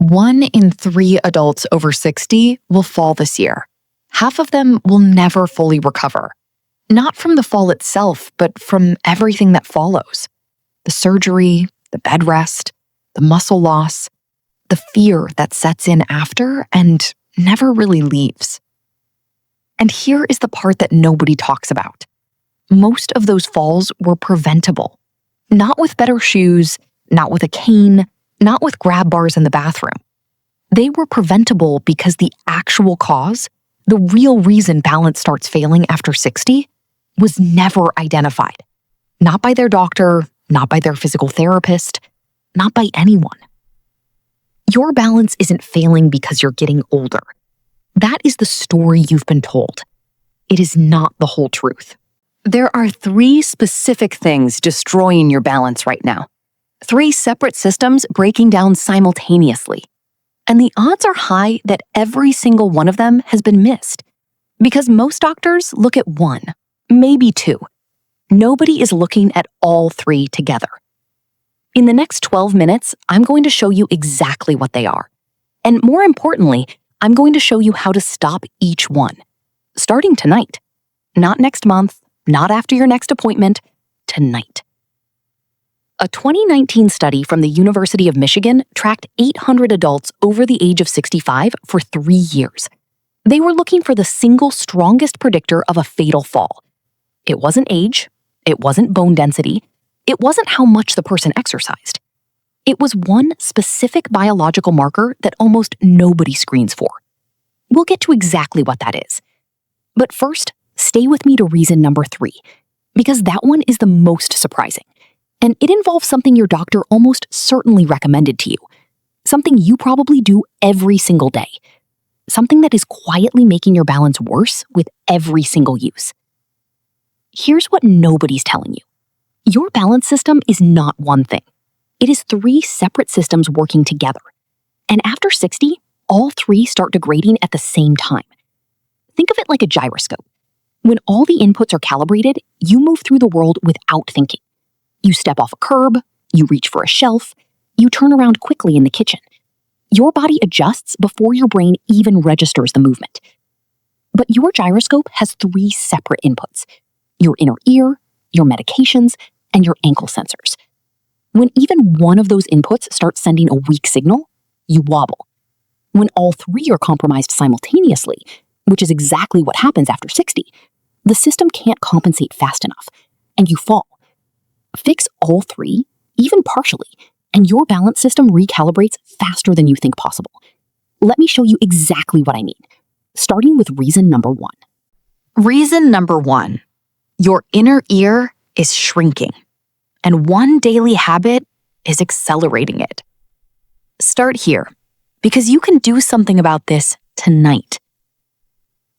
1 in 3 adults over 60 will fall this year. Half of them will never fully recover. Not from the fall itself, but from everything that follows. The surgery, the bed rest, the muscle loss, the fear that sets in after and never really leaves. And here is the part that nobody talks about. Most of those falls were preventable. Not with better shoes, not with a cane, not with grab bars in the bathroom. They were preventable because the actual cause, the real reason balance starts failing after 60, was never identified. Not by their doctor, not by their physical therapist, not by anyone. Your balance isn't failing because you're getting older. That is the story you've been told. It is not the whole truth. There are 3 specific things destroying your balance right now. 3 separate systems breaking down simultaneously. And the odds are high that every single one of them has been missed. Because most doctors look at 1, maybe 2. Nobody is looking at all 3 together. In the next 12 minutes, I'm going to show you exactly what they are. And more importantly, I'm going to show you how to stop each one. Starting tonight. Not next month, not after your next appointment, tonight. A 2019 study from the University of Michigan tracked 800 adults over the age of 65 for 3 years. They were looking for the single strongest predictor of a fatal fall. It wasn't age, it wasn't bone density, it wasn't how much the person exercised. It was one specific biological marker that almost nobody screens for. We'll get to exactly what that is. But first, stay with me to reason number 3, because that one is the most surprising. And it involves something your doctor almost certainly recommended to you. Something you probably do every single day. Something that is quietly making your balance worse with every single use. Here's what nobody's telling you. Your balance system is not one thing. It is 3 separate systems working together. And after 60, all 3 start degrading at the same time. Think of it like a gyroscope. When all the inputs are calibrated, you move through the world without thinking. You step off a curb, you reach for a shelf, you turn around quickly in the kitchen. Your body adjusts before your brain even registers the movement. But your gyroscope has 3 separate inputs: your inner ear, your medications, and your ankle sensors. When even one of those inputs starts sending a weak signal, you wobble. When all 3 are compromised simultaneously, which is exactly what happens after 60, the system can't compensate fast enough, and you fall. Fix all 3, even partially, and your balance system recalibrates faster than you think possible. Let me show you exactly what I mean, starting with reason number 1. Reason number 1. Your inner ear is shrinking, and one daily habit is accelerating it. Start here, because you can do something about this tonight.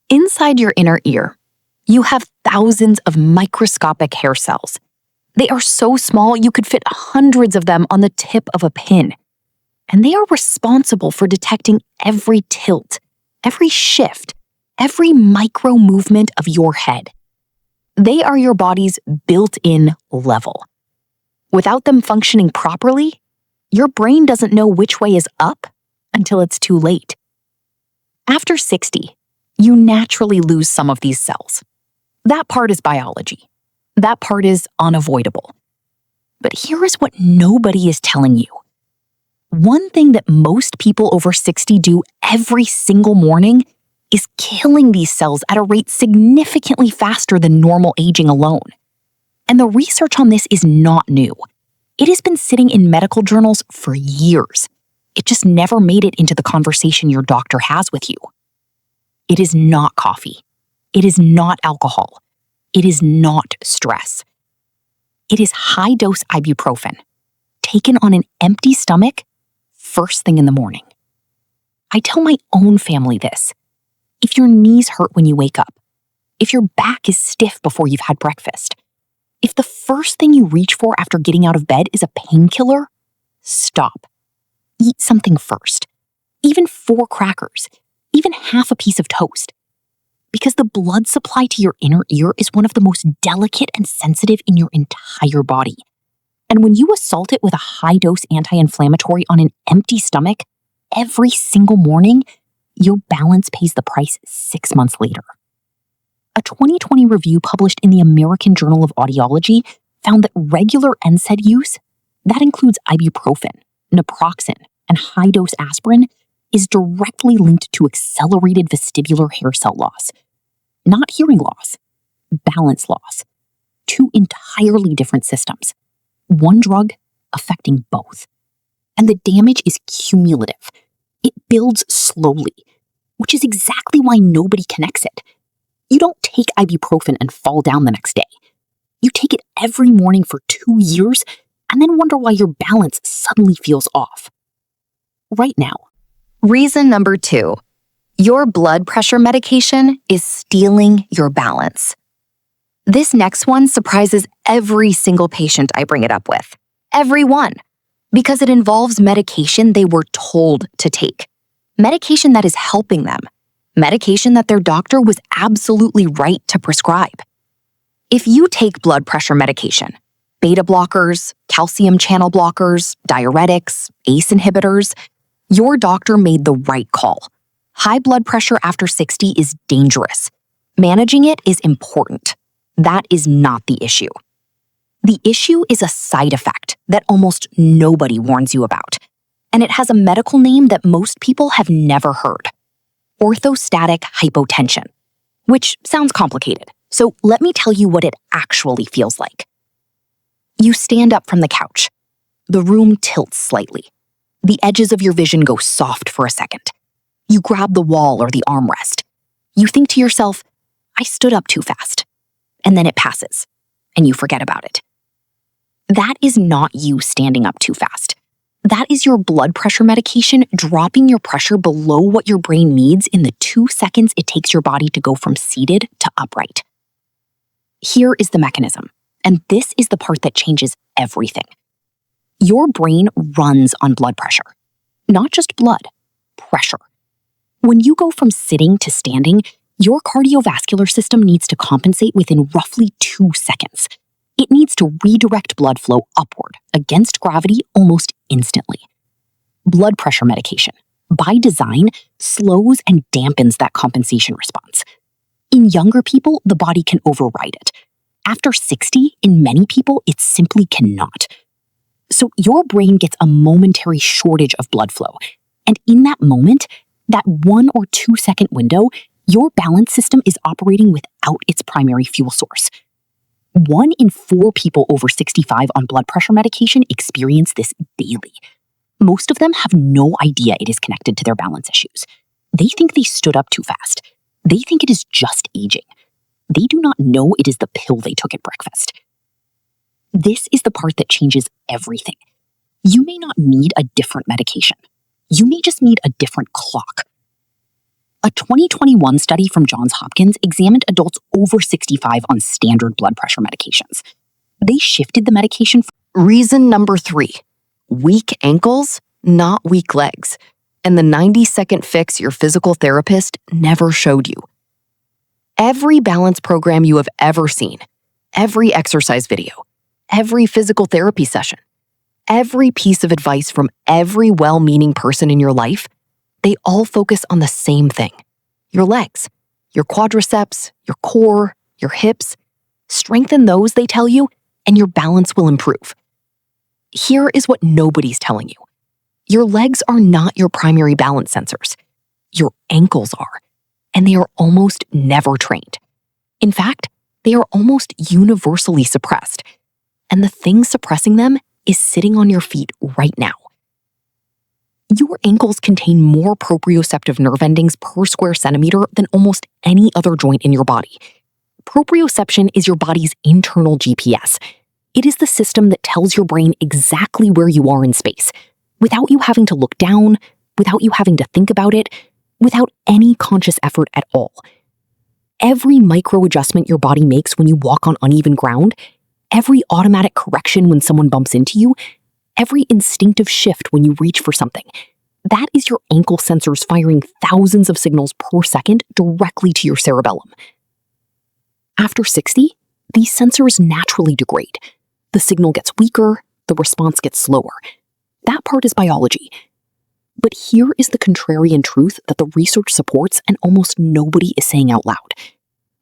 Inside your inner ear, you have thousands of microscopic hair cells. They are so small you could fit hundreds of them on the tip of a pin. And they are responsible for detecting every tilt, every shift, every micro movement of your head. They are your body's built-in level. Without them functioning properly, your brain doesn't know which way is up until it's too late. After 60, you naturally lose some of these cells. That part is biology. That part is unavoidable. But here is what nobody is telling you. One thing that most people over 60 do every single morning is killing these cells at a rate significantly faster than normal aging alone. And the research on this is not new. It has been sitting in medical journals for years. It just never made it into the conversation your doctor has with you. It is not coffee. It is not alcohol. It is not stress. It is high-dose ibuprofen, taken on an empty stomach, first thing in the morning. I tell my own family this. If your knees hurt when you wake up, if your back is stiff before you've had breakfast, if the first thing you reach for after getting out of bed is a painkiller, stop. Eat something first. Even 4 crackers, even half a piece of toast. Because the blood supply to your inner ear is one of the most delicate and sensitive in your entire body. And when you assault it with a high-dose anti-inflammatory on an empty stomach, every single morning, your balance pays the price 6 months later. A 2020 review published in the American Journal of Audiology found that regular NSAID use, that includes ibuprofen, naproxen, and high-dose aspirin, is directly linked to accelerated vestibular hair cell loss. Not hearing loss, balance loss. Two entirely different systems. One drug affecting both. And the damage is cumulative. It builds slowly, which is exactly why nobody connects it. You don't take ibuprofen and fall down the next day. You take it every morning for 2 years and then wonder why your balance suddenly feels off. Right now. Reason number 2. Your blood pressure medication is stealing your balance. This next one surprises every single patient I bring it up with. Every one. Because it involves medication they were told to take. Medication that is helping them. Medication that their doctor was absolutely right to prescribe. If you take blood pressure medication, beta blockers, calcium channel blockers, diuretics, ACE inhibitors, your doctor made the right call. High blood pressure after 60 is dangerous. Managing it is important. That is not the issue. The issue is a side effect that almost nobody warns you about, and it has a medical name that most people have never heard. Orthostatic hypotension, which sounds complicated, so let me tell you what it actually feels like. You stand up from the couch. The room tilts slightly. The edges of your vision go soft for a second. You grab the wall or the armrest. You think to yourself, I stood up too fast. And then it passes, and you forget about it. That is not you standing up too fast. That is your blood pressure medication dropping your pressure below what your brain needs in the 2 seconds it takes your body to go from seated to upright. Here is the mechanism, and this is the part that changes everything. Your brain runs on blood pressure. Not just blood, pressure. When you go from sitting to standing, your cardiovascular system needs to compensate within roughly 2 seconds. It needs to redirect blood flow upward against gravity almost instantly. Blood pressure medication, by design, slows and dampens that compensation response. In younger people, the body can override it. After 60, in many people, it simply cannot. So your brain gets a momentary shortage of blood flow. And in that moment, that 1 or 2 second window, your balance system is operating without its primary fuel source. 1 in 4 people over 65 on blood pressure medication experience this daily. Most of them have no idea it is connected to their balance issues. They think they stood up too fast. They think it is just aging. They do not know it is the pill they took at breakfast. This is the part that changes everything. You may not need a different medication. You may just need a different clock. A 2021 study from Johns Hopkins examined adults over 65 on standard blood pressure medications. They shifted the medication. Reason number 3. Weak ankles, not weak legs. And the 90-second fix your physical therapist never showed you. Every balance program you have ever seen, every exercise video, every physical therapy session, every piece of advice from every well-meaning person in your life, they all focus on the same thing. Your legs, your quadriceps, your core, your hips. Strengthen those, they tell you, and your balance will improve. Here is what nobody's telling you. Your legs are not your primary balance sensors. Your ankles are, and they are almost never trained. In fact, they are almost universally suppressed, and the thing suppressing them is sitting on your feet right now. Your ankles contain more proprioceptive nerve endings per square centimeter than almost any other joint in your body. Proprioception is your body's internal GPS. It is the system that tells your brain exactly where you are in space, without you having to look down, without you having to think about it, without any conscious effort at all. Every micro adjustment your body makes when you walk on uneven ground, every automatic correction when someone bumps into you, every instinctive shift when you reach for something, that is your ankle sensors firing thousands of signals per second directly to your cerebellum. After 60, these sensors naturally degrade. The signal gets weaker, the response gets slower. That part is biology. But here is the contrarian truth that the research supports and almost nobody is saying out loud.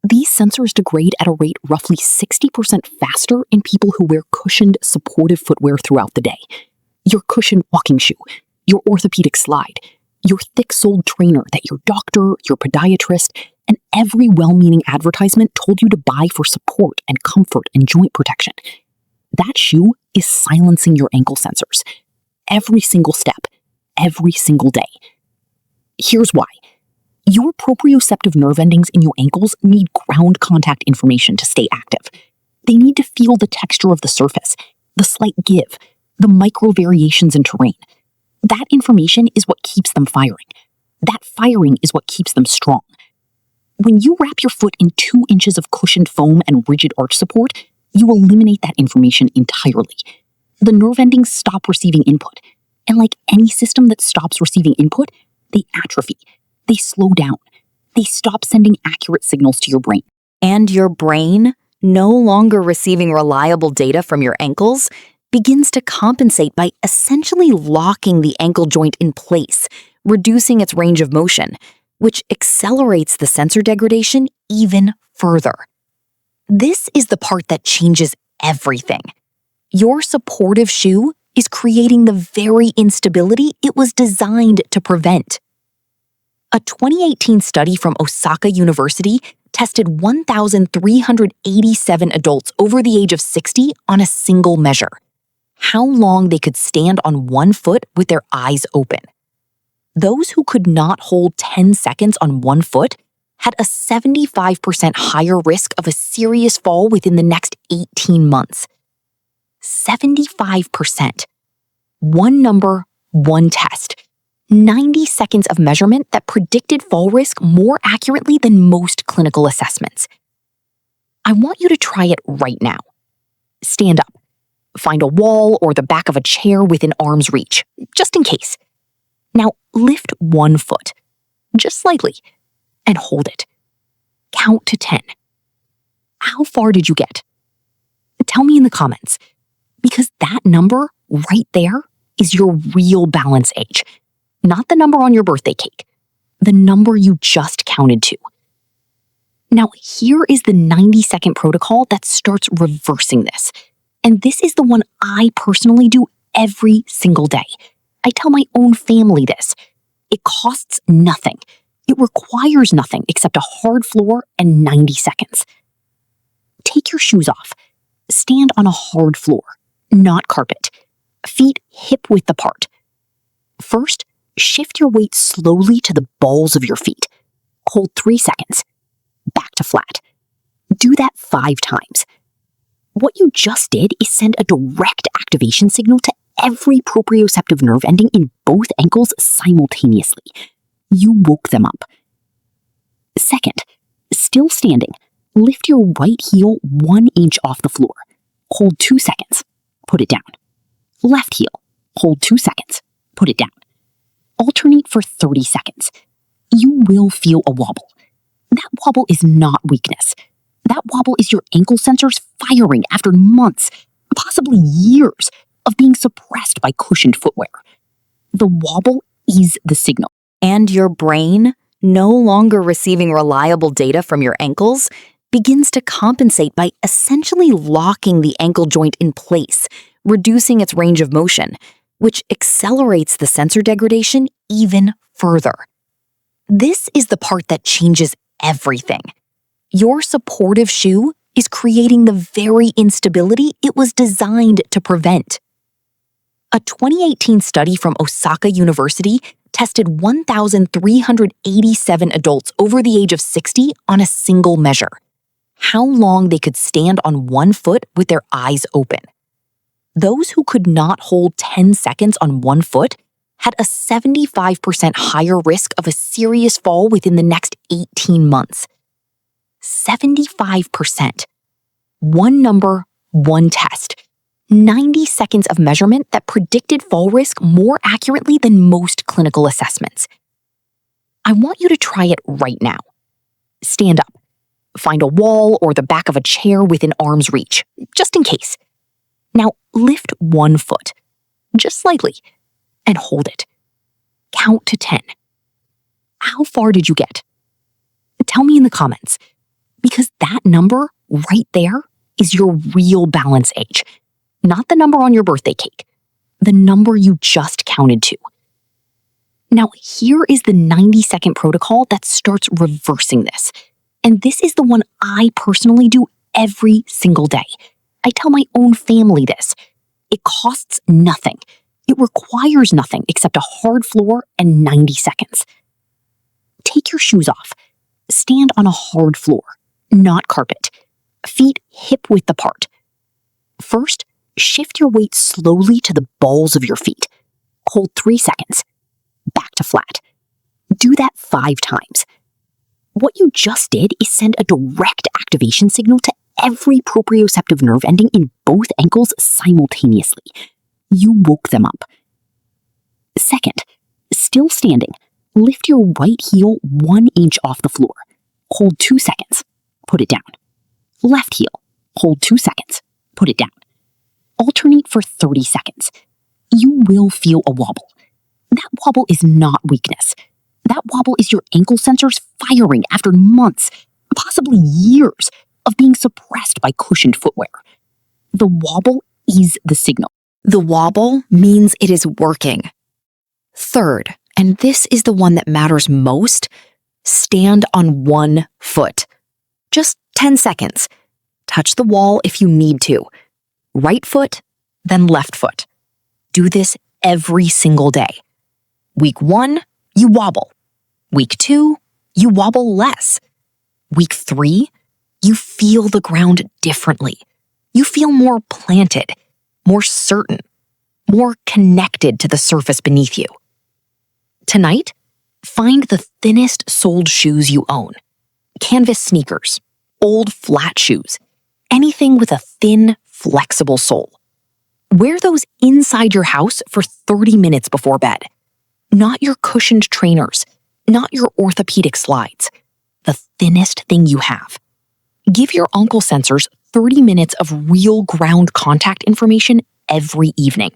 These sensors degrade at a rate roughly 60% faster in people who wear cushioned supportive footwear throughout the day. Your cushioned walking shoe, your orthopedic slide, your thick-soled trainer that your doctor, your podiatrist, and every well-meaning advertisement told you to buy for support and comfort and joint protection. That shoe is silencing your ankle sensors. Every single step, every single day. Here's why. Your proprioceptive nerve endings in your ankles need ground contact information to stay active. They need to feel the texture of the surface, the slight give, the micro variations in terrain. That information is what keeps them firing. That firing is what keeps them strong. When you wrap your foot in 2 inches of cushioned foam and rigid arch support, you eliminate that information entirely. The nerve endings stop receiving input. And like any system that stops receiving input, they atrophy. They slow down. They stop sending accurate signals to your brain. And your brain, no longer receiving reliable data from your ankles, begins to compensate by essentially locking the ankle joint in place, reducing its range of motion, which accelerates the sensor degradation even further. This is the part that changes everything. Your supportive shoe is creating the very instability it was designed to prevent. A 2018 study from Osaka University tested 1,387 adults over the age of 60 on a single measure: how long they could stand on one foot with their eyes open. Those who could not hold 10 seconds on one foot had a 75% higher risk of a serious fall within the next 18 months. 75%. One number, one test. 90 seconds of measurement that predicted fall risk more accurately than most clinical assessments. I want you to try it right now. Stand up. Find a wall or the back of a chair within arm's reach, just in case. Now lift one foot, just slightly, and hold it. Count to 10. How far did you get? Tell me in the comments, because that number right there is your real balance age. Not the number on your birthday cake, the number you just counted to. Now, here is the 90-second protocol that starts reversing this. And this is the one I personally do every single day. I tell my own family this. It costs nothing. It requires nothing except a hard floor and 90 seconds. Take your shoes off. Stand on a hard floor, not carpet. Feet hip-width apart. First, shift your weight slowly to the balls of your feet. Hold 3 seconds. Back to flat. Do that 5 times. What you just did is send a direct activation signal to every proprioceptive nerve ending in both ankles simultaneously. You woke them up. Second, still standing, lift your right heel 1 inch off the floor. Hold 2 seconds. Put it down. Left heel. Hold 2 seconds. Put it down. Alternate for 30 seconds. You will feel a wobble. That wobble is not weakness. That wobble is your ankle sensors firing after months, possibly years, of being suppressed by cushioned footwear. The wobble is the signal. And your brain, no longer receiving reliable data from your ankles, begins to compensate by essentially locking the ankle joint in place, reducing its range of motion, which accelerates the sensor degradation even further. This is the part that changes everything. Your supportive shoe is creating the very instability it was designed to prevent. A 2018 study from Osaka University tested 1,387 adults over the age of 60 on a single measure: how long they could stand on one foot with their eyes open. Those who could not hold 10 seconds on one foot had a 75% higher risk of a serious fall within the next 18 months. 75%. One number, one test. 90 seconds of measurement that predicted fall risk more accurately than most clinical assessments. I want you to try it right now. Stand up. Find a wall or the back of a chair within arm's reach, just in case. Now lift one foot, just slightly, and hold it. Count to 10. How far did you get? Tell me in the comments, because that number right there is your real balance age, not the number on your birthday cake, the number you just counted to. Now, here is the 90-second protocol that starts reversing this. And this is the one I personally do every single day. I tell my own family this. It costs nothing. It requires nothing except a hard floor and 90 seconds. Take your shoes off. Stand on a hard floor, not carpet. Feet hip-width apart. First, shift your weight slowly to the balls of your feet. Hold 3 seconds. Back to flat. Do that 5 times. What you just did is send a direct activation signal to every proprioceptive nerve ending in both ankles simultaneously. You woke them up. Second, still standing, lift your right heel 1 inch off the floor. Hold 2 seconds. Put it down. Left heel. Hold 2 seconds. Put it down. Alternate for 30 seconds. You will feel a wobble. That wobble is not weakness. That wobble is your ankle sensors firing after months, possibly years, of being suppressed by cushioned footwear. The wobble is the signal. The wobble means it is working. Third, and this is the one that matters most, stand on 1 foot. Just 10 seconds. Touch the wall if you need to. Right foot, then left foot. Do this every single day. Week 1, you wobble. Week 2, you wobble less. Week 3, you feel the ground differently. You feel more planted, more certain, more connected to the surface beneath you. Tonight, find the thinnest soled shoes you own. Canvas sneakers, old flat shoes, anything with a thin, flexible sole. Wear those inside your house for 30 minutes before bed. Not your cushioned trainers, not your orthopedic slides. The thinnest thing you have. Give your ankle sensors 30 minutes of real ground contact information every evening.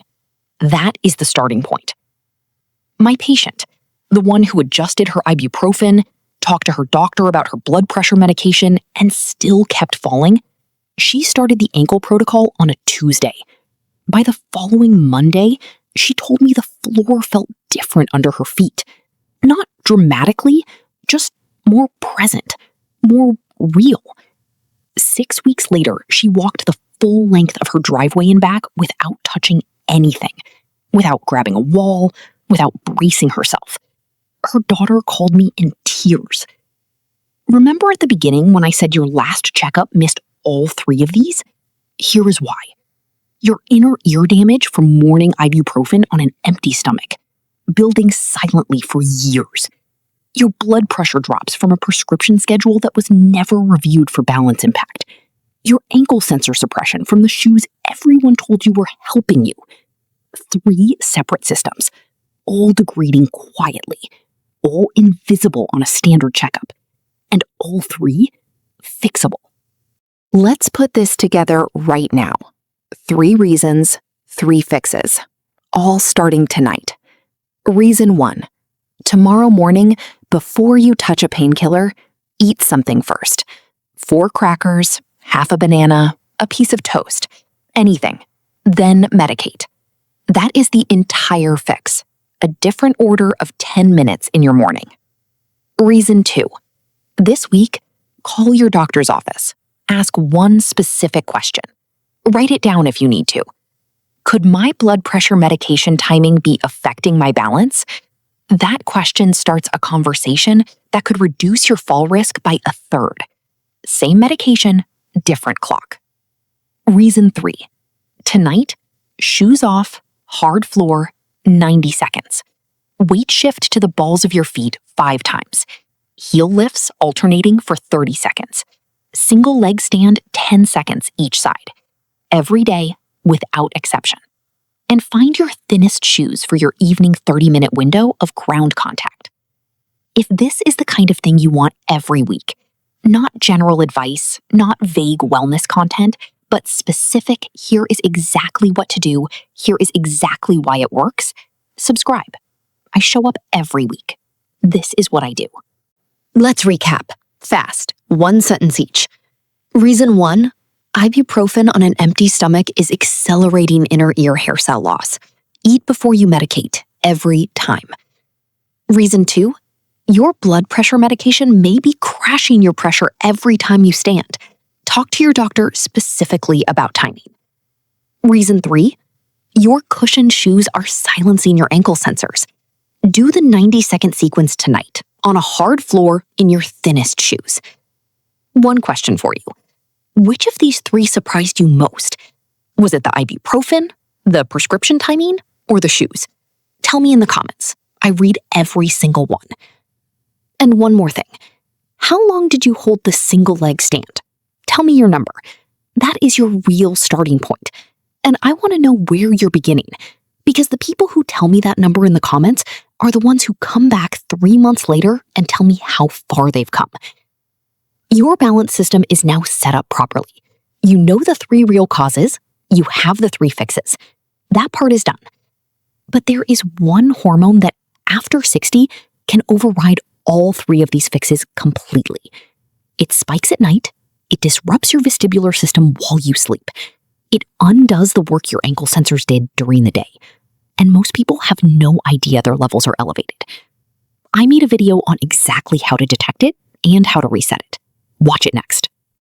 That is the starting point. My patient, the one who adjusted her ibuprofen, talked to her doctor about her blood pressure medication, and still kept falling, she started the ankle protocol on a Tuesday. By the following Monday, she told me the floor felt different under her feet. Not dramatically, just more present, more real. 6 weeks later, she walked the full length of her driveway and back without touching anything, without grabbing a wall, without bracing herself. Her daughter called me in tears. Remember at the beginning when I said your last checkup missed all 3 of these? Here is why. Your inner ear damage from morning ibuprofen on an empty stomach, building silently for years. Your blood pressure drops from a prescription schedule that was never reviewed for balance impact. Your ankle sensor suppression from the shoes everyone told you were helping you. 3 separate systems, all degrading quietly, all invisible on a standard checkup, and all 3 fixable. Let's put this together right now. 3 reasons, 3 fixes, all starting tonight. Reason 1. Tomorrow morning, before you touch a painkiller, eat something first. 4 crackers, half a banana, a piece of toast, anything. Then medicate. That is the entire fix. A different order of 10 minutes in your morning. Reason 2. This week, call your doctor's office. Ask one specific question. Write it down if you need to. Could my blood pressure medication timing be affecting my balance? That question starts a conversation that could reduce your fall risk by 1/3. Same medication, different clock. Reason 3. Tonight, shoes off, hard floor, 90 seconds. Weight shift to the balls of your feet 5 times. Heel lifts alternating for 30 seconds. Single leg stand 10 seconds each side. Every day, without exception. And find your thinnest shoes for your evening 30-minute window of ground contact. If this is the kind of thing you want every week, not general advice, not vague wellness content, but specific, here is exactly what to do, here is exactly why it works, subscribe. I show up every week. This is what I do. Let's recap. Fast. 1 sentence each. Reason 1, ibuprofen on an empty stomach is accelerating inner ear hair cell loss. Eat before you medicate, every time. Reason 2, your blood pressure medication may be crashing your pressure every time you stand. Talk to your doctor specifically about timing. Reason 3, your cushioned shoes are silencing your ankle sensors. Do the 90-second sequence tonight on a hard floor in your thinnest shoes. One question for you. Which of these 3 surprised you most? Was it the ibuprofen, the prescription timing, or the shoes? Tell me in the comments. I read every single one. And one more thing. How long did you hold the single leg stand? Tell me your number. That is your real starting point. And I want to know where you're beginning, because the people who tell me that number in the comments are the ones who come back 3 months later and tell me how far they've come. Your balance system is now set up properly. You know the 3 real causes, you have the 3 fixes. That part is done. But there is one hormone that, after 60, can override all 3 of these fixes completely. It spikes at night, it disrupts your vestibular system while you sleep. It undoes the work your ankle sensors did during the day. And most people have no idea their levels are elevated. I made a video on exactly how to detect it and how to reset it. Watch it next.